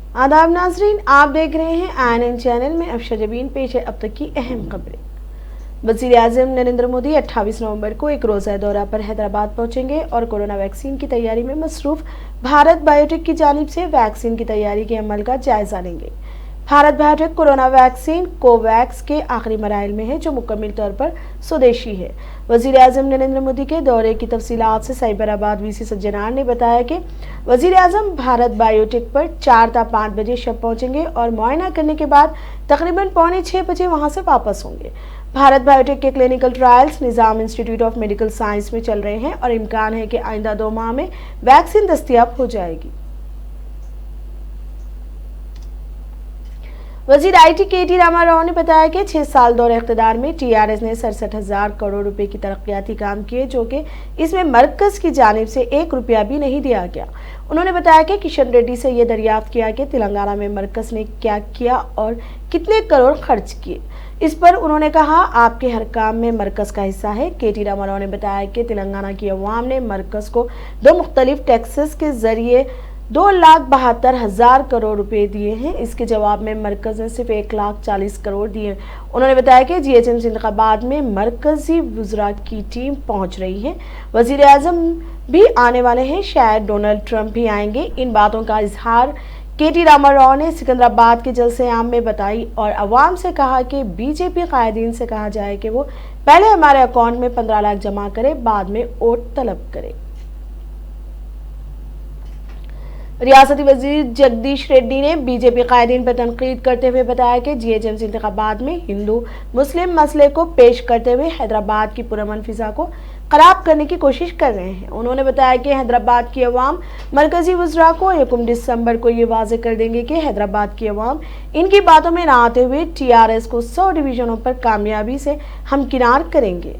आदाब नाजरीन, आप देख रहे हैं ANN चैनल में। अफशा जबीन पेश है अब तक की अहम खबरें। वज़ीर आज़म नरेंद्र मोदी 28 नवंबर को एक रोज़ा दौरा पर हैदराबाद पहुंचेंगे और कोरोना वैक्सीन की तैयारी में मसरूफ भारत बायोटेक की जानिब से वैक्सीन की तैयारी के अमल का जायजा लेंगे। Bharat biotech corona vaccine Covax के आखिरी मराइल में है, जो मुकम्मल तौर पर स्वदेशी है। वज़ीर आज़म नरेंद्र मोदी के दौरे की तफसीलात से साइबराबाद वीसी सज्जनार ने बताया कि वज़ीर आज़म भारत बायोटेक पर 4 ता 5 बजे शब पहुंचेंगे और मुआयना करने के बाद तकरीबन 5:45 बजे वहां से वापस होंगे। भारत बायोटेक के clinical trials Nizam institute of medical science में चल रहे हैं और इम्कान है कि आइंदा 2 माह में वैक्सीन दस्तयाब हो जाएगी। वज़ीर IT KT रामाराव ने बताया कि 6 साल दौरे इख्तिदार में TRS ने 67,000 करोड़ रुपए की तरक्याती काम किए, जो कि इसमें मरकज की जानिब से 1 रुपया भी नहीं दिया गया। उन्होंने बताया कि किशन रेड्डी से यह दरियाफ्त किया कि तेलंगाना में मरकज ने क्या किया और कितने करोड़ खर्च किए। इस पर उन्होंने कहा, आपके हर काम में मरकज का हिस्सा है। KT रामाराव ने बताया कि तेलंगाना की अवाम ने मरकज को 2 मुख्तलिफ टैक्सेस के जरिए 2,72,000 करोड़ रुपए दिए हैं। इसके जवाब में मरकज ने सिर्फ 1,40,000 करोड़ दिए। उन्होंने बताया कि GHMC इंतखाबात में मरकजी वुज़रा की टीम पहुंच रही है। वज़ीर आज़म भी आने वाले हैं, शायद डोनाल्ड ट्रंप भी आएंगे। इन बातों का इजहार KT रामाराव ने सिकंदराबाद के जलसे आम में बताई और अवाम से कहा कि BJP कायदीन से कहा जाए कि वो पहले हमारे अकाउंट में 15 लाख जमा करे, बाद में वोट तलब करे। रियासती वजीर जगदीश रेड्डी ने BJP कायदीन पर तनकीद करते हुए बताया कि GHMC इंतखाबात में हिंदू मुस्लिम मसले को पेश करते हुए हैदराबाद की पुरअमन फिजा को खराब करने की कोशिश कर रहे हैं। उन्होंने बताया कि हैदराबाद की अवाम मरकजी वुज़रा को 1 दिसंबर को ये वाजे कर देंगे कि हैदराबाद की अवाम इनकी बातों में ना आते हुए TRS को 100 डिवीजनों पर कामयाबी से हमकिनार करेंगे।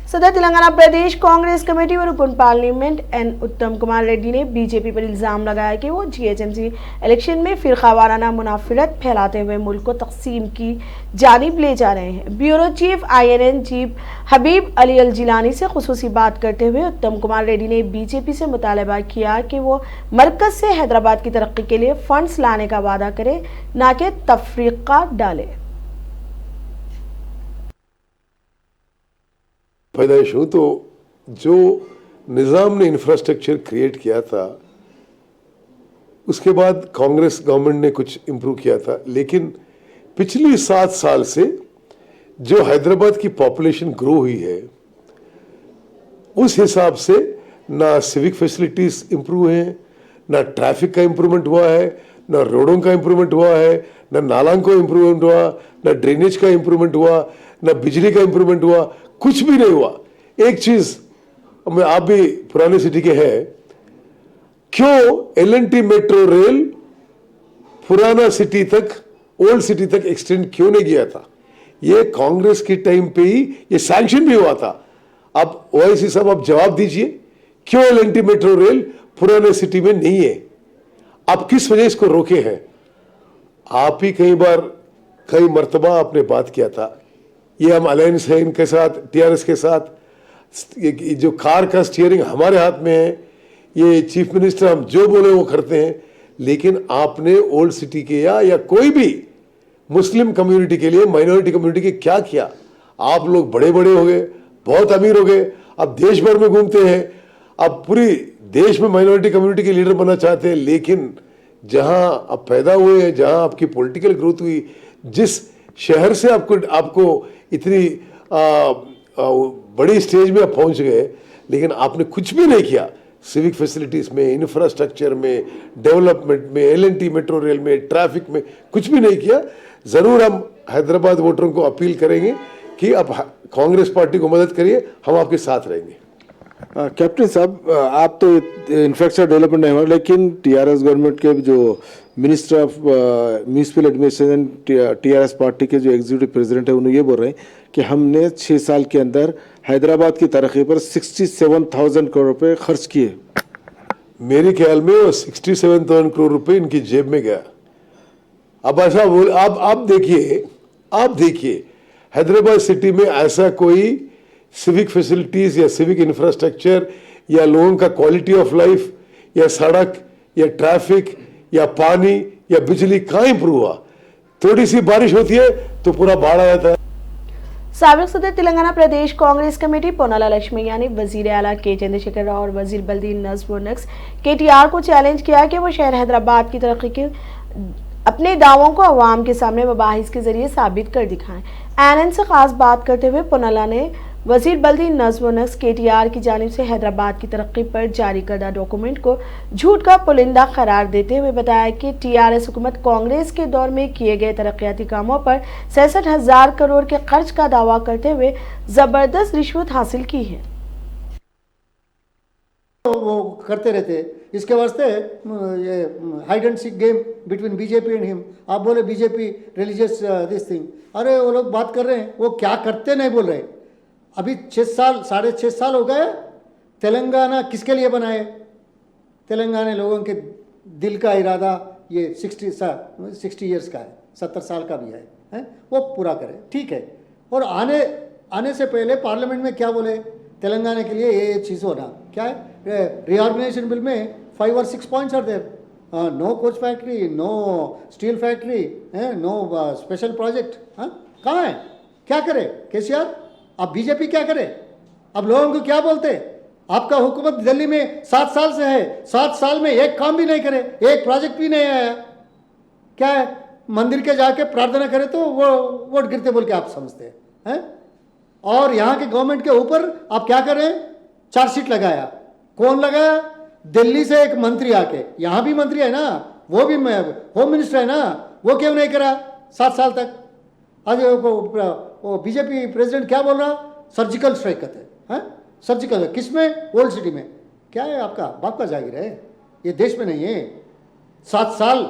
सदर तेलंगाना प्रदेश कांग्रेस कमेटी और रुकन पार्लियामेंट N उत्तम कुमार रेड्डी ने BJP पर इल्जाम लगाया कि वो GHMC इलेक्शन में फिरकावाराना मुनाफिरत फैलाते हुए मुल्क को तकसीम की जानिब ले जा रहे हैं। ब्यूरो चीफ INN चीफ हबीब अली अल जिलानी से खुसूसी बात करते हुए उत्तम कुमार रेड्डी ने BJP से मुतालबा किया कि वो मरकज से हैदराबाद की तरक्की के लिए फंड्स लाने का वादा करे, ना कि तफरीका डाले। पैदाइश हूँ तो जो निज़ाम ने इंफ्रास्ट्रक्चर क्रिएट किया था, उसके बाद कांग्रेस गवर्नमेंट ने कुछ इम्प्रूव किया था, लेकिन पिछली 7 साल से जो हैदराबाद की पॉपुलेशन ग्रो हुई है, उस हिसाब से ना सिविक फैसिलिटीज इम्प्रूव हैं, ना ट्रैफिक का इम्प्रूवमेंट हुआ है, ना रोडों का इम्प्रूवमेंट हुआ है, ना नालों का इम्प्रूवमेंट हुआ, ना ड्रेनेज का इम्प्रूवमेंट हुआ, ना बिजली का इम्प्रूवमेंट हुआ, कुछ भी नहीं हुआ। एक चीज, मैं आप भी पुराने सिटी के हैं, क्यों LNT मेट्रो रेल पुराना सिटी तक, ओल्ड सिटी तक एक्सटेंड क्यों नहीं किया था? ये कांग्रेस के टाइम पे ही ये सैंक्शन भी हुआ था। अब OIC साहब आप जवाब दीजिए, क्यों LNT मेट्रो रेल पुराने सिटी में नहीं है? आप किस वजह इसको रोके हैं? आप ही कई मर्तबा आपने बात किया था, ये हम अलायंस है इनके साथ, TRS के साथ, जो कार का स्टीयरिंग हमारे हाथ में है, ये चीफ मिनिस्टर हम जो बोले वो करते हैं, लेकिन आपने ओल्ड सिटी के या कोई भी मुस्लिम कम्युनिटी के लिए, माइनॉरिटी कम्युनिटी के क्या किया? आप लोग बड़े बड़े हो गए, बहुत अमीर हो गए, अब देश भर में घूमते हैं, अब पूरी देश में माइनॉरिटी कम्युनिटी के लीडर बनना चाहते हैं, लेकिन जहां आप पैदा हुए हैं, जहां आपकी पॉलिटिकल ग्रोथ हुई, जिस शहर से आपको इतनी बड़ी स्टेज में आप पहुंच गए, लेकिन आपने कुछ भी नहीं किया। सिविक फैसिलिटीज में, इंफ्रास्ट्रक्चर में, डेवलपमेंट में, LNT मेट्रो रेल में, ट्रैफिक में कुछ भी नहीं किया। जरूर हम हैदराबाद वोटरों को अपील करेंगे कि आप कांग्रेस पार्टी को मदद करिए, हम आपके साथ रहेंगे। कैप्टन साहब, आप तो इंफ्रास्ट्रक्चर डेवलपमेंट नहीं हुआ, लेकिन TRS गवर्नमेंट के जो minister of municipal administration TRS party के जो एग्जीक्यूटिव प्रेसिडेंट है, उन्हें ये बोल रहे हैं कि हमने 6 साल के अंदर हैदराबाद की तरक्की पर 67,000 करोड़ रुपए खर्च किए। मेरे ख्याल में वो 67,000 करोड़ रुपए इनकी जेब में गया। अब ऐसा बोल, आप देखिए हैदराबाद सिटी में ऐसा कोई सिविक फैसिलिटीज या सिविक इंफ्रास्ट्रक्चर या लोगों का क्वालिटी ऑफ लाइफ या सड़क या ट्रैफिक या पानी या बिजली कहाँ इंप्रूव हुआ? थोड़ी सी बारिश होती है तो पूरा बाढ़ आ जाता है। साबिक सदर तेलंगाना प्रदेश कांग्रेस कमेटी पोनाला लक्ष्मैया ने वजीर आला के चंद्रशेखर राव और वजीर बल्दी नज़्म नक्स KTR को चैलेंज किया कि वो शहर हैदराबाद की तरक्की के अपने दावों को अवाम के सामने मुबाहिस के जरिए साबित कर दिखाएं। ANN से खास बात करते हुए पोनाला ने वजीर बल्दी नज़्म नक्स KTR की जानिब से हैदराबाद की तरक्की पर जारी करदा डॉक्यूमेंट को झूठ का पुलिंदा करार देते हुए बताया कि TRS हुकूमत कांग्रेस के दौर में किए गए तरक्याती कामों पर 66,000 करोड़ के खर्च का दावा करते हुए जबरदस्त रिश्वत हासिल की है। वो करते रहते, इसके वास्ते ये hide and seek game between BJP and him. आप बोले बीजेपी रिलीजियस दिस थिंग, अरे वो लोग बात कर रहे हैं, वो क्या करते नहीं बोल रहे। अभी 6 साल 6.5 साल हो गए, तेलंगाना किसके लिए बनाए? तेलंगाना लोगों के दिल का इरादा ये 60 ईयर्स का है, 70 साल का भी है, वो पूरा करें, ठीक है। और आने से पहले पार्लियामेंट में क्या बोले? तेलंगाना के लिए ये चीज़ होना क्या है? रीऑर्गेनाइजेशन बिल में 5 or 6 points are there, no coach factory, no steel factory, no special project. कहाँ है? क्या करे KCR? अब बीजेपी क्या करे? अब लोगों को क्या बोलते? आपका हुकूमत दिल्ली में 7 साल से है, 7 साल में एक काम भी नहीं करे, एक प्रोजेक्ट भी नहीं आया। क्या है? मंदिर के जाके प्रार्थना करे तो वो वोट गिरते बोल के आप समझते हैं। और यहाँ के गवर्नमेंट के ऊपर आप क्या करें? चार्जशीट लगाया। कौन लगाया? दिल्ली से एक मंत्री आके, यहाँ भी मंत्री है ना, वो भी होम मिनिस्टर है ना, वो क्यों नहीं करा 7 साल तक? आज वो बीजेपी प्रेसिडेंट क्या बोल रहा? सर्जिकल स्ट्राइक करते हैं। सर्जिकल किस में? ओल्ड सिटी में। क्या है? आपका बाप का जागीर है, ये देश में नहीं है। 7 साल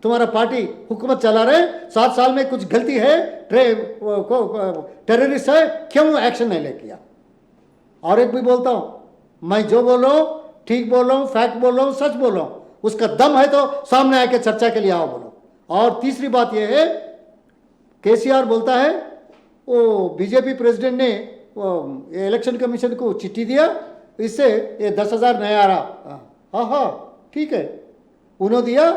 तुम्हारा पार्टी हुकूमत चला रहे, 7 साल में कुछ गलती है, टेररिस्ट है, क्यों एक्शन नहीं ले किया? और एक भी बोलता हूं, मैं जो बोल रहा हूं ठीक बोल रहा हूं, फैक्ट बोल रहा हूं, सच बोल रहा हूं, उसका दम है तो सामने आके चर्चा के लिए आओ बोलो। और तीसरी बात यह है, KCR बोलता है वो बीजेपी प्रेसिडेंट ने इलेक्शन कमीशन को चिट्ठी दिया, इससे ये 10,000 नहीं आ रहा। हाँ ठीक है, उन्होंने दिया,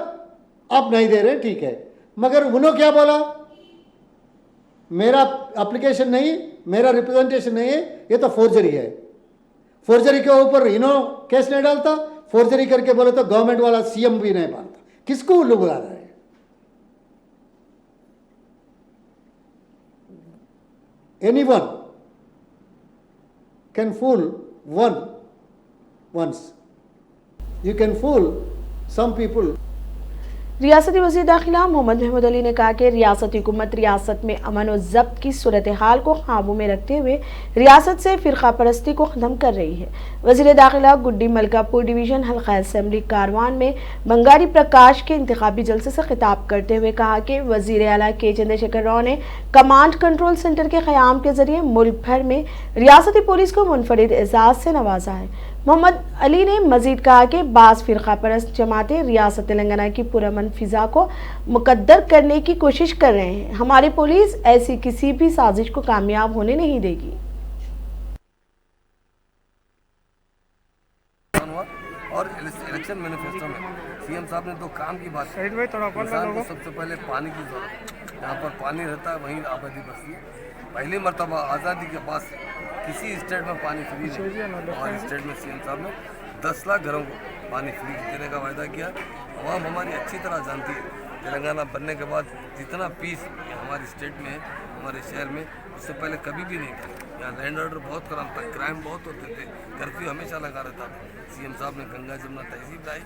अब नहीं दे रहे, ठीक है। मगर उन्होंने क्या बोला? मेरा एप्लीकेशन नहीं, मेरा रिप्रेजेंटेशन नहीं है, ये तो फोर्जरी है। फोर्जरी के ऊपर इन्हों केस नहीं डालता, फोर्जरी करके बोले तो गवर्नमेंट वाला CM भी नहीं मानता। किसको उल्लू बुला रहा है? Anyone can fool once. You can fool some people. रियासती वज़ीर दाखिला मोहम्मद महमूद अली ने कहा कि रियासती हुकूमत रियासत में अमन और ज़ब्त की सूरत हाल को काबू में रखते हुए रियासत से फ़िरका परस्ती को ख़त्म कर रही है। वज़ीर दाखिला गुड्डी मलकापुर डिवीज़न हल्का असेंबली कारवान में बंगारी प्रकाश के इंतखाबी जलसे से खिताब करते हुए कहा कि वज़ीर आला के चंद्रशेखर राव ने कमांड कंट्रोल सेंटर के क़याम के ज़रिए मुल्क भर में रियासती पुलिस को मुनफरिद एजाज़ से नवाजा है। मोहम्मद अली ने मजीद कहा कि बाज़ फ़िरका परस्त जमातें रियासत तेलंगाना की पुरअमन फ़िज़ा को मुकद्दर करने की कोशिश कर रहे हैं। हमारी पुलिस ऐसी किसी भी साजिश को कामयाब होने नहीं देगी। और इलेक्शन मैनिफेस्टो में CM साहब ने 2 काम की बात की। किसान को सबसे पहले पानी की जरूरत, जहाँ पर पानी रहता है वहीं आबादी बसती है। पहली मरतबा आज़ादी के बाद किसी स्टेट में पानी फ्री नहीं, और स्टेट में CM साहब ने 10 लाख घरों को पानी फ्री देने का वायदा किया। आवाम हमारी अच्छी तरह जानती है, तेलंगाना बनने के बाद जितना पीस हमारी स्टेट में है, हमारे शहर में, उससे पहले कभी भी नहीं था। यहाँ लैंड ऑर्डर बहुत खराब था, क्राइम बहुत होते थे, कर्फ्यू हमेशा लगा रहता था। CM साहब ने गंगा जमुना तहजीब लाई,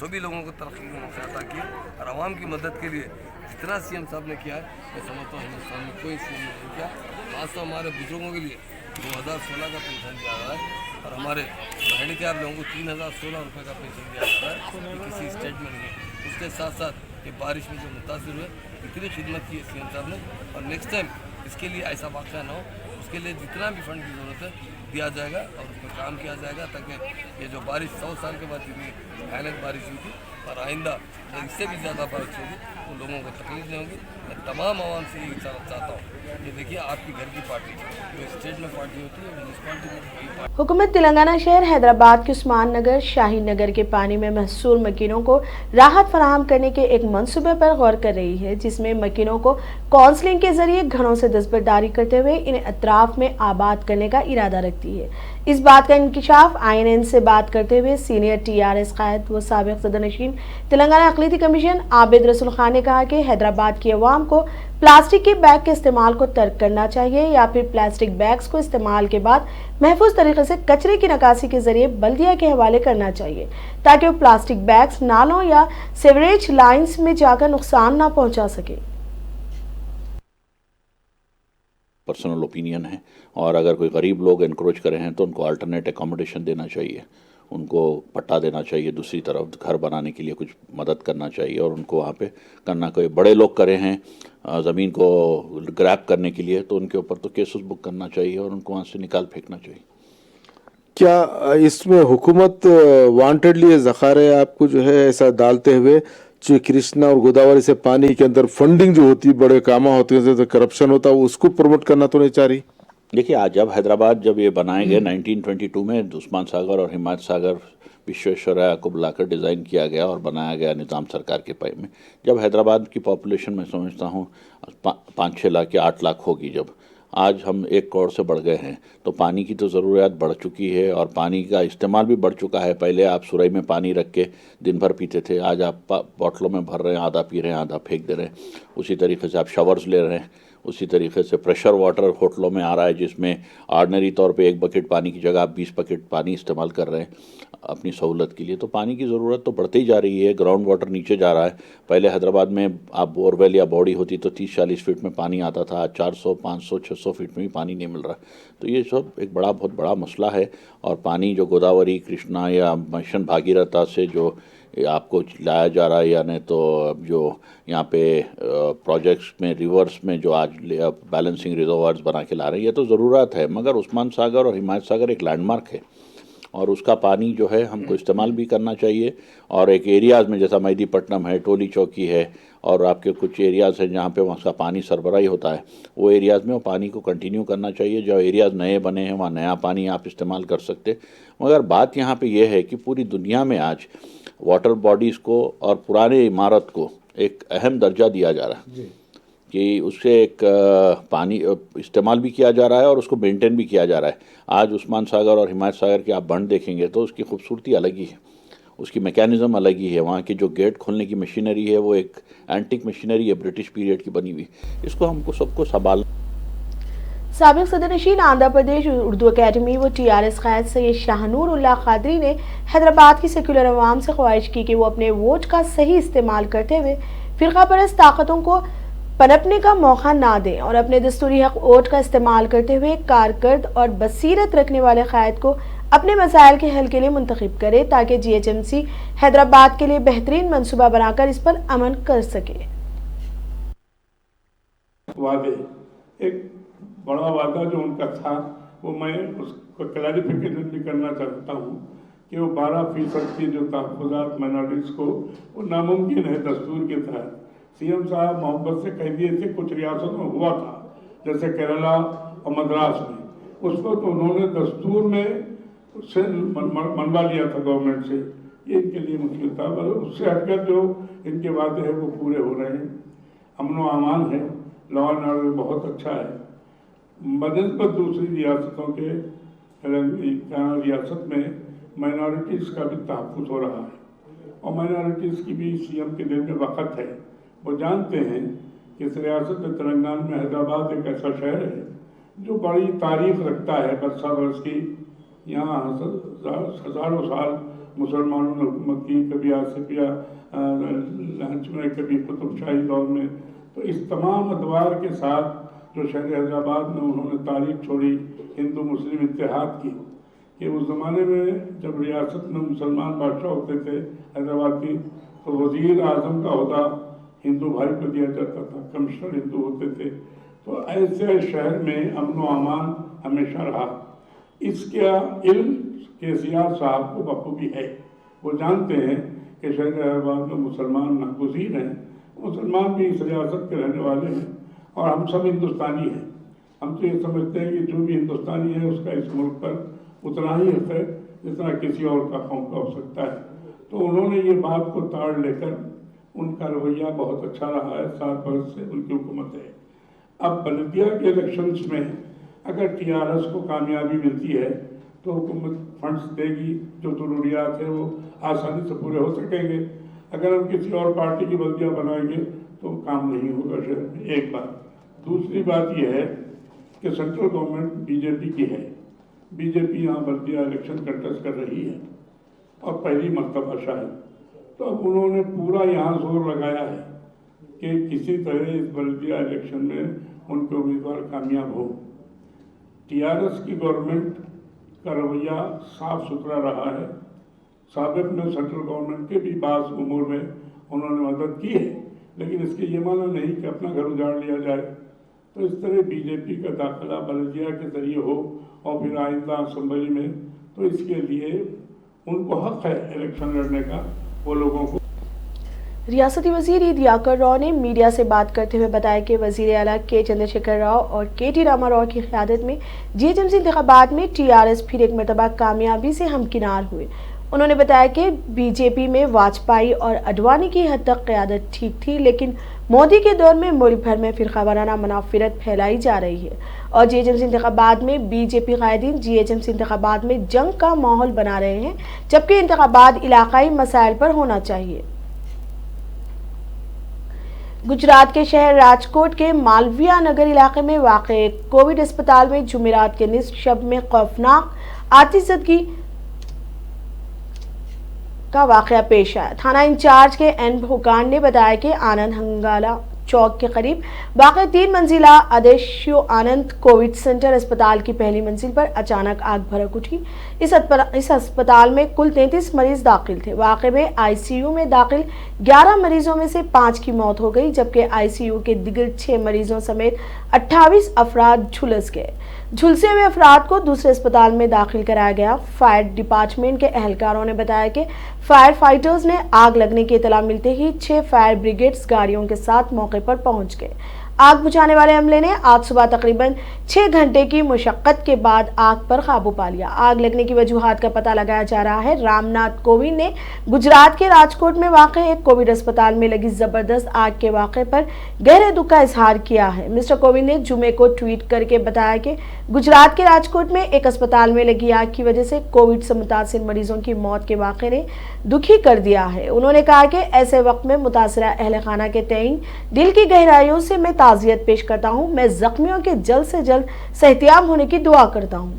सभी लोगों को तरक्की का मौका अता किया, और आवाम की मदद के लिए जितना CM साहब ने किया है, मैं समझता हूँ हिंदुस्तान में कोई CM ने नहीं किया। आज तो हमारे बुजुर्गों के लिए 2016 का पेंशन दिया जा रहा है, और हमारे हैंडीकैप लोगों को 3,016 रुपये का पेंशन दिया जा रहा है, किसी स्टेट में नहीं है। उसके साथ साथ ये बारिश में जो मुतासिर हुए, इतनी खिदमत की है CM साहब ने, और नेक्स्ट टाइम इसके लिए ऐसा वाक़या ना हो। उसके लिए जितना भी फंड की ज़रूरत है दिया जाएगा और उस पर काम किया जाएगा, ताकि ये जो बारिश 100 साल के बाद जितनी भयानक बारिश हुई थी और आइंदा अगर इससे भी ज़्यादा बारिश होगी तो लोगों को तकलीफ नहीं होगी। मैं तमाम आवाम से यही चाहता हूँ कि देखिए आपकी घर की पार्टी जो स्टेट में पार्टी होती है म्यूनसिपालिटी में वही पार्टी। हुकूमत तेलंगाना शहर हैदराबाद के उस्मान नगर शाहीन नगर के पानी में महसूल मकीनों को राहत फराहम करने के एक मंसूबे पर गौर कर रही है, जिसमें मकीनों को काउंसलिंग के जरिए घरों से दस्तबरदारी करते हुए इन्हें अतराफ में आबाद करने का इरादा रखती है। इस बात का इंकिशाफ INN से बात करते हुए सीनियर TRS कायद व साबिक सदरनशीन तेलंगाना अक़लियती कमीशन आबिद रसूल खान ने कहा कि हैदराबाद की अवाम को प्लास्टिक के बैग के इस्तेमाल को तर्क करना चाहिए या फिर प्लास्टिक बैग्स को इस्तेमाल के बाद महफूज तरीके से कचरे की निकासी के जरिए बल्दिया के हवाले करना चाहिए, ताकि वो प्लास्टिक बैग्स नालों या सीवरेज लाइंस में जाकर नुकसान ना पहुंचा सके। पर्सनल ओपिनियन है, और अगर कोई गरीब लोग इनक्रोच करे हैं तो उनको अल्टरनेट एकोमोडेशन देना चाहिए, उनको पट्टा देना चाहिए, दूसरी तरफ घर बनाने के लिए कुछ मदद करना चाहिए, और उनको वहाँ पे करना, कोई बड़े लोग करे हैं ज़मीन को ग्रैब करने के लिए तो उनके ऊपर तो केसेस बुक करना चाहिए और उनको वहाँ से निकाल फेंकना चाहिए। क्या इसमें हुकूमत वांटेडली ज़खारे आपको जो है ऐसा डालते हुए जो कृष्णा और गोदावरी से पानी के अंदर फंडिंग जो होती है, बड़े कामा होते हैं, जैसे करप्शन होता है, उसको प्रमोट करना तो नहीं चाह रही? देखिए, आज जब हैदराबाद जब ये बनाए गए 1922 में उस्मान सागर और हिमायत सागर विश्वेश्वरैया को बुलाकर डिज़ाइन किया गया और बनाया गया निज़ाम सरकार के पाई में। जब हैदराबाद की पॉपुलेशन मैं समझता हूँ 5-6 लाख या 8 लाख होगी, जब आज हम 1 करोड़ से बढ़ गए हैं तो पानी की तो ज़रूरियात बढ़ चुकी है और पानी का इस्तेमाल भी बढ़ चुका है। पहले आप सुराही में पानी रख के दिन भर पीते थे, आज आप बॉटलों में भर रहे हैं, आधा पी रहे हैं, आधा फेंक दे रहे हैं। उसी तरीके से आप शावर्स ले रहे हैं, उसी तरीके से प्रेशर वाटर होटलों में आ रहा है, जिसमें ऑर्डिनरी तौर पे 1 बकेट पानी की जगह आप 20 बकेट पानी इस्तेमाल कर रहे हैं अपनी सहूलत के लिए। तो पानी की ज़रूरत तो बढ़ती ही जा रही है, ग्राउंड वाटर नीचे जा रहा है। पहले हैदराबाद में आप बोरवेल या बॉडी होती तो 30-40 फीट में पानी आता था, आज 400, 500, 600 फीट में भी पानी नहीं मिल रहा। तो ये सब एक बहुत बड़ा मसला है। और पानी जो गोदावरी, कृष्णा या मिशन भागीरथा से जो आपको लाया जा रहा है, यानी तो जो यहाँ पे प्रोजेक्ट्स में रिवर्स में जो आज बैलेंसिंग रिजर्वायर्स बना के ला रहे हैं, ये तो ज़रूरत है, मगर उस्मान सागर और हिमायत सागर एक लैंडमार्क है और उसका पानी जो है हमको इस्तेमाल भी करना चाहिए। और एक एरियाज़ में जैसा मेहदीपट्टनम है, टोली चौकी है और आपके कुछ एरियाज़ हैं जहाँ पे वहाँ का पानी सरबराही होता है, वो एरियाज़ में वो पानी को कंटिन्यू करना चाहिए। जो एरियाज़ नए बने हैं वहाँ नया पानी आप इस्तेमाल कर सकते। मगर बात यहाँ पे ये है कि पूरी दुनिया में आज वाटर बॉडीज़ को और पुराने इमारत को एक अहम दर्जा दिया जा रहा है कि उससे एक पानी इस्तेमाल भी किया जा रहा है और उसको मेंटेन भी किया जा रहा है। आज उस्मान सागर और हिमायत सागर के आप बंद देखेंगे तो उसकी खूबसूरती अलग ही है, उसकी मैकेनिज़्म अलग ही है। वहाँ की जो गेट खोलने की मशीनरी है वो एक एंटिक मशीनरी है, ब्रिटिश पीरियड की बनी हुई। इसको हमको सबको संभालना। साबिक सदरनशीन आंध्र प्रदेश उर्दू अकेडमी व TRS कायद सैयद शाहनूर उल्लाह कादरी ने हैदराबाद की सेक्युलर अवाम से ख्वाहिश की कि वो अपने वोट का सही इस्तेमाल करते हुए फ़िरका परस्त ताकतों को पनपने का मौका ना दें और अपने दस्तूरी हक वोट का इस्तेमाल करते हुए कारकर्द और बसीरत रखने वाले कायद को अपने मसाइल के हल के लिए मुंतखब करें, ताकि GHMC हैदराबाद के लिए बेहतरीन मनसूबा बनाकर इस पर अमल कर सके। एक बड़ा वादा जो उनका था वो मैं उसको क्लैरिफिकेशन भी करना चाहता हूँ कि वो 12% की जो तहफ़्फ़ुज़ात माइनॉरिटीज़ को वो नामुमकिन है दस्तूर के तहत। CM साहब मोहब्बत से कह दिए थे, कुछ रियासतों में हुआ था जैसे केरला और मद्रास में, उसको तो उन्होंने दस्तूर में उससे मनवा लिया था गवर्नमेंट से। ये इनके लिए मुश्किल था, पर उससे हटकर जो इनके वादे हैं वो पूरे हो रहे हैं। अमन व अमान है, लॉ एंड ऑर्डर बहुत अच्छा है बनिस्बत दूसरी रियासतों के। रियासत में माइनॉरिटीज़ का भी तहफ़्फ़ुज़ हो रहा है और माइनॉरिटीज़ की भी CM के दिल में वक़्त है। वो जानते हैं कि इस रियासत तेलंगाना में हैदराबाद एक ऐसा शहर है जो बड़ी तारीख़ रखता है बरसा बरस की। यहाँ हज़ारों साल मुसलमानों ने हुकूमत की, कभी आसिफिया लंच में, कभी कुतुबशाही दौर में। तो इस तमाम अदवार के साथ जो शहर हैदराबाद में उन्होंने तारीख छोड़ी हिंदू मुस्लिम इत्तेहाद की, कि उस ज़माने में जब रियासत में मुसलमान बादशाह होते थे हैदराबाद की, तो वज़ीर आज़म का ओहदा हिंदू भाई को दिया जाता था, कमिश्नर हिंदू होते थे। तो तो ऐसे शहर में अमन व अमान हमेशा रहा। इसका इल्म केसीआर साहब को बखूबी है। वो जानते हैं कि शहर हैदराबाद में मुसलमान नागुज़ीर हैं, मुसलमान भी इस रियासत के रहने वाले हैं और हम सब हिंदुस्तानी हैं। हम तो ये समझते हैं कि जो भी हिंदुस्तानी है उसका इस मुल्क पर उतना ही हक है जितना किसी और का कौम का हो सकता है। तो उन्होंने ये बात को ताड़ लेकर, उनका रवैया बहुत अच्छा रहा है, 7 वर्ष से उनकी हुकूमत है। अब बल्दिया के इलेक्शंस में अगर टीआरएस को कामयाबी मिलती है तो हुकूमत फंड्स देगी, जो ज़रूरियात है वो आसानी से पूरे हो सकेंगे। अगर हम किसी और पार्टी की बल्दियाँ बनाएंगे तो काम नहीं होगा शहर में, एक बात। दूसरी बात यह है कि सेंट्रल गवर्नमेंट बीजेपी की है, बीजेपी यहाँ बल्दिया इलेक्शन कंटेस्ट कर रही है और पहली मर्तबा शायद। तो अब उन्होंने पूरा यहाँ जोर लगाया है कि किसी तरह इस बल्दिया इलेक्शन में उनके उम्मीदवार कामयाब हो। टीआरएस की गवर्नमेंट का रवैया साफ सुथरा रहा है। साबिक में सेंट्रल गवर्नमेंट के भी बास उमूर में उन्होंने मदद की है, लेकिन इसके ये माना नहीं कि अपना घर उजाड़ लिया जाए। तो इस तरह बीजेपी का दाखिला बल्दिया के जरिए हो और फिर आइंदा असम्बली में, तो इसके लिए उनको हक है इलेक्शन लड़ने का, वो लोगों को। रियासती वजीर ई दियाकर राव ने मीडिया से बात करते हुए बताया कि वजीर आला के चंद्रशेखर राव और के.टी. रामा राव की क़यादत में जीएचएमसी इंतखाबात में टीआरएस फिर एक मरतबा कामयाबी से हमकिनार हुए। उन्होंने बताया कि बीजेपी में वाजपेयी और अडवाणी की हद तक क़यादत ठीक थी, लेकिन मोदी के दौर में मुल्क भर में फ़िरक़ावाराना मुनाफिरत फैलाई जा रही है और जीएचएमसी इंतखाबात में बीजेपी कायदीन जीएचएमसी इंतखाबात में जंग का माहौल बना रहे हैं, जबकि इंतखाबात इलाकाई मसाइल पर होना चाहिए। गुजरात के शहर राजकोट के मालविया नगर इलाके में वाक़े कोविड अस्पताल में जुमेरात के निस्फ शब में खौफनाक आतिशज़दगी का वाक़या पेश आया। थाना इंचार्ज के एन भोकान ने बताया कि आनंद हंगाला चौक के करीब वाक़े 3 मंजिला आदेशो आनंद कोविड सेंटर अस्पताल की पहली मंजिल पर अचानक आग भड़क उठी। इस अस्पताल में कुल 33 मरीज दाखिल थे। वाक़े में आईसीयू में दाखिल 11 मरीजों में से 5 की मौत हो गई, जबकि आईसीयू के दिगर 6 मरीजों समेत 28 अफराद झुलस गए। झुलसे हुए अफराद को दूसरे अस्पताल में दाखिल कराया गया। फायर डिपार्टमेंट के एहलकारों ने बताया कि फायर फाइटर्स ने आग लगने की इतला मिलते ही 6 फायर ब्रिगेड्स गाड़ियों के साथ मौके पर पहुंच गए। आग बुझाने वाले अमले ने आज सुबह तकरीबन 6 घंटे की मुशक्कत के बाद आग पर काबू पा लिया। आग लगने की वजूहात का पता लगाया जा रहा है। रामनाथ कोविंद ने गुजरात के राजकोट में वाक़े एक कोविड अस्पताल में लगी जबरदस्त आग के वाक़े पर गहरे दुख का इजहार किया है। मिस्टर कोविंद ने जुमे को ट्वीट करके बताया कि गुजरात के राजकोट में एक अस्पताल में लगी आग की वजह से कोविड से मुतासिर मरीजों की मौत के वाक़े ने दुखी कर दिया है। उन्होंने कहा कि ऐसे वक्त में मुतासरा अहल खाना के तईन दिल की गहराइयों से मैं ताज़ियत पेश करता हूं। मैं जख्मियों के जल्द से जल्द सेहतियाब होने की दुआ करता हूं।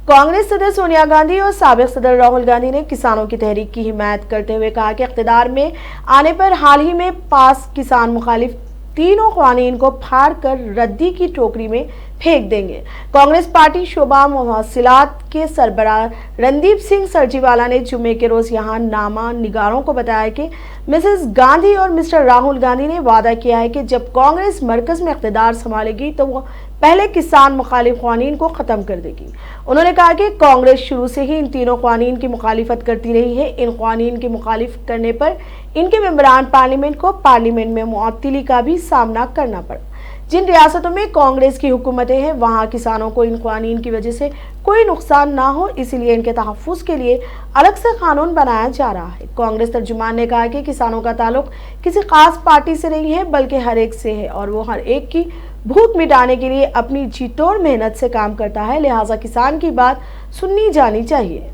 कांग्रेस सदर सोनिया गांधी और साबिक सदर राहुल गांधी ने किसानों की तहरीक की हिमायत करते हुए कहा कि इख्तिदार में आने पर हाल ही में पास किसान मुखालिफ तीनों क़वानीन को फाड़ कर रद्दी की टोकरी में फेंक देंगे। कांग्रेस पार्टी शोबा मुवासिलात के सरबराह रणदीप सिंह सरजीवाला ने जुमे के रोज यहां नामा निगारों को बताया कि मिसेस गांधी और मिस्टर राहुल गांधी ने वादा किया है कि जब कांग्रेस मरकज में इख्तिदार संभालेगी तो वो पहले किसान मुखालिफ क़वानीन को ख़त्म कर देगी। उन्होंने कहा कि कांग्रेस शुरू से ही इन तीनों क़वानीन की मुखालिफत करती रही है। इन क़वानीन की मुखालिफ करने पर इनके मेंबरान पार्लियामेंट को पार्लियामेंट में मुअत्तली का भी सामना करना पड़ा। जिन रियासतों में कांग्रेस की हुकूमतें हैं वहां किसानों को इन क़वानीन की वजह से कोई नुकसान ना हो, इसलिए इनके तहफ़्फ़ुज़ के लिए अलग से कानून बनाया जा रहा है। कांग्रेस तर्जुमान ने कहा कि किसानों का ताल्लुक किसी खास पार्टी से नहीं है बल्कि हर एक से है और वो हर एक की भूख मिटाने के लिए अपनी जी तोड़ मेहनत से काम करता है, लिहाजा किसान की बात सुननी जानी चाहिए।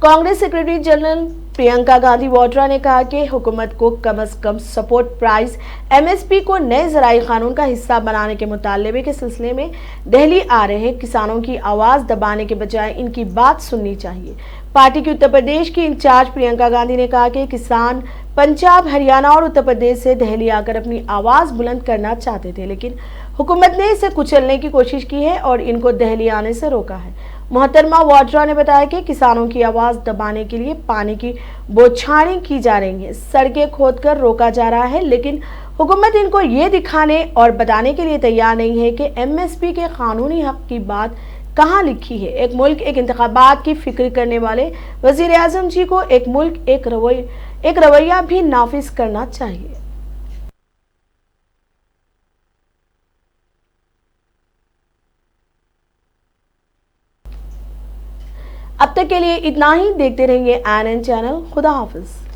कांग्रेस सेक्रेटरी जनरल प्रियंका गांधी वाड्रा ने कहा कि हुकूमत को कम से कम सपोर्ट प्राइस MSP को नए ज़राई कानून का हिस्सा बनाने के मुतालबे के सिलसिले में दिल्ली आ रहे किसानों की आवाज़ दबाने के बजाय इनकी बात सुननी चाहिए। पार्टी की उत्तर प्रदेश की इंचार्ज प्रियंका गांधी ने कहा कि किसान पंजाब, हरियाणा और उत्तर प्रदेश से दिल्ली आकर अपनी आवाज़ बुलंद करना चाहते थे, लेकिन हुकूमत ने इसे कुचलने की कोशिश की है और इनको दिल्ली आने से रोका है। मोहतरमा वाड्रा ने बताया कि किसानों की आवाज़ दबाने के लिए पानी की बौछारें की जा रही हैं, सड़कें खोदकर रोका जा रहा है, लेकिन हुकूमत इनको ये दिखाने और बताने के लिए तैयार नहीं है कि MSP के कानूनी हक की बात कहाँ लिखी है। एक मुल्क एक इंतखाबात की फिक्र करने वाले वज़ीर आज़म जी को एक मुल्क एक रवैया भी नाफिज करना चाहिए। अब तक के लिए इतना ही। देखते रहिए ANN चैनल। खुदा हाफिज।